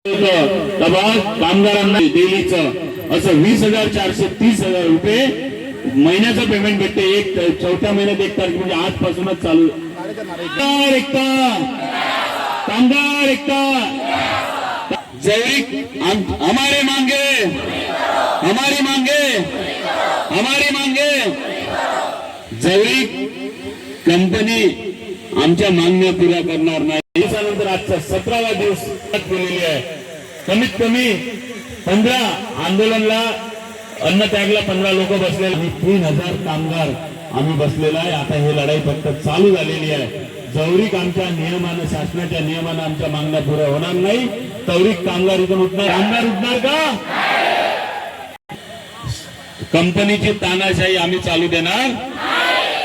कामगारांना डेलीचं असं 20,430 रुपये महिन्याचं पेमेंट भेटते. एक चौथ्या महिन्यात 1 तारीख म्हणजे आजपासूनच चालू. कामगार एकता जैविक हमारे मांगे हमारी मांगे हमारी मांगे. जैविक कंपनी आमच्या मागण्या पुऱ्या करणार नाही. त्यानंतर आजचा 17वा दिवस केलेली आहे. कमीत कमी 15 आंदोलनला अन्न त्यागला 15 लोक बसलेले आणि 3000 कामगार आम्ही बसलेला आहे. आता ही लढाई फक्त चालू झालेली आहे. जवळीक आमच्या नियमानं शासनाच्या नियमानं आमच्या मागण्या पुऱ्या होणार नाही तवरीक कामगार इथून उठणार. कामगार उठणार का? कंपनीची तानाशाही आम्ही चालू देणार.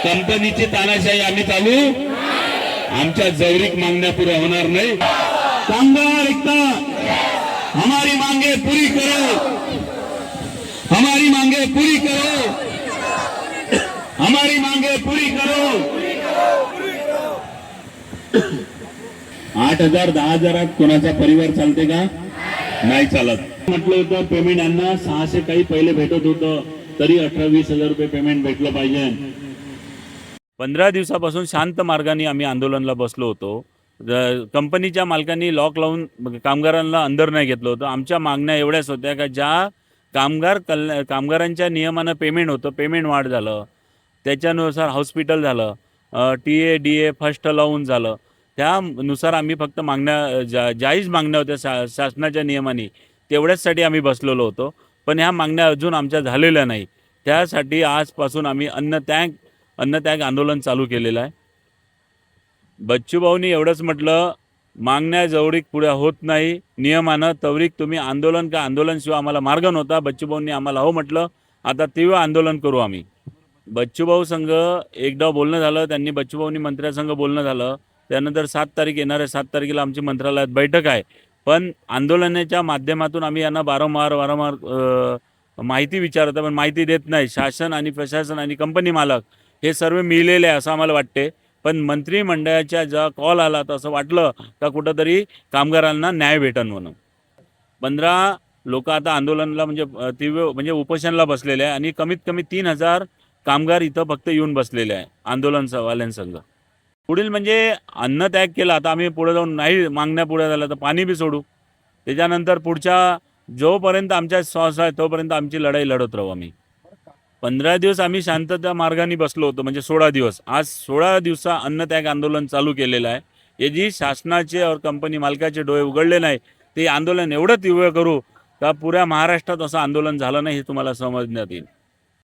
कंपनीची तानाशाही आम्ही चालू. आमच्या जवळीक मागण्या पुऱ्या होणार नाही. कामगार एकता हमारी मांगे पूरी करो. हमारी मांगे पूरी करो. हमारी मांगे पूरी करो. 8,000 10,000 कोणाचा परिवार चालते का? नाही चालत. म्हटलं होतं पेमेंट यांना 600 काही पहिले भेटत होतं तरी 18-20 रुपये पेमेंट भेटलं पाहिजे. 15 दिवसापासून शांत मार्गाने आम्ही आंदोलनाला बसलो होतो. कंपनीच्या मालकांनी लॉक लावून कामगारांना अंदर नाही घेतलं होतं. आमच्या मागण्या एवढ्याच होत्या का ज्या कामगारांच्या नियमानं पेमेंट होतं, पेमेंट वाढ झालं, त्याच्यानुसार हॉस्पिटल झालं, TA DA फर्स्ट लावून झालं, त्यानुसार आम्ही फक्त मागण्या जायज मागण्या होत्या शासनाच्या नियमाने तेवढ्याचसाठी आम्ही बसलेलो होतो. पण ह्या मागण्या अजून आमच्या झालेल्या नाही. त्यासाठी आजपासून आम्ही अन्नत्याग आंदोलन चालू केलेलं आहे. बच्चूभाऊंनी एवढंच म्हटलं, मागण्या जवळीक पुढे होत नाही नियमानं तवरीक तुम्ही आंदोलन का आंदोलनशिवाय आम्हाला मार्ग नव्हता. बच्चूभाऊंनी आम्हाला हो म्हटलं. आता तीव्र आंदोलन करू आम्ही. बच्चूभाऊ संघ एकदा बोलणं झालं. त्यांनी बच्चूभाऊंनी मंत्र्यासंघ बोलणं झालं. त्यानंतर 7 तारीख येणार आहे. 7 तारखेला आमची मंत्रालयात बैठक आहे. पण आंदोलनाच्या माध्यमातून आम्ही यांना वारंवार माहिती विचारतो पण माहिती देत नाही. शासन आणि प्रशासन आणि कंपनी मालक हे सर्व मिळलेले आहे असं आम्हाला वाटते. पण मंत्रिमंडळाच्या जेव्हा कॉल आला तर असं वाटलं का कुठंतरी कामगारांना न्याय भेटन म्हणून. 15 लोक आता आंदोलनाला म्हणजे उपोषणाला बसलेले आहे आणि कमीत कमी 3000 कामगार इथं फक्त येऊन बसलेले आहे आंदोलनवाल्यांसंग. पुढील म्हणजे अन्न त्याग केला. आता आम्ही पुढे जाऊन नाही मागण्या पुढे झाल्या तर पाणी बी सोडू. त्याच्यानंतर पुढच्या जोपर्यंत आमच्या श्वास आहे तोपर्यंत आमची लढाई लढत राहू आम्ही. 15 दिवस आम्ही शांतता मार्गाने बसलो होतो म्हणजे 16 दिवस. आज 16 दिवसा अन्नत्याग आंदोलन चालू केलेलं आहे. हे जी शासनाचे और कंपनी मालकाचे डोळे उघडले नाही ते आंदोलन एवढं तीव्र करू का पुऱ्या महाराष्ट्रात असं आंदोलन झालं नाही हे तुम्हाला समजण्यात येईल.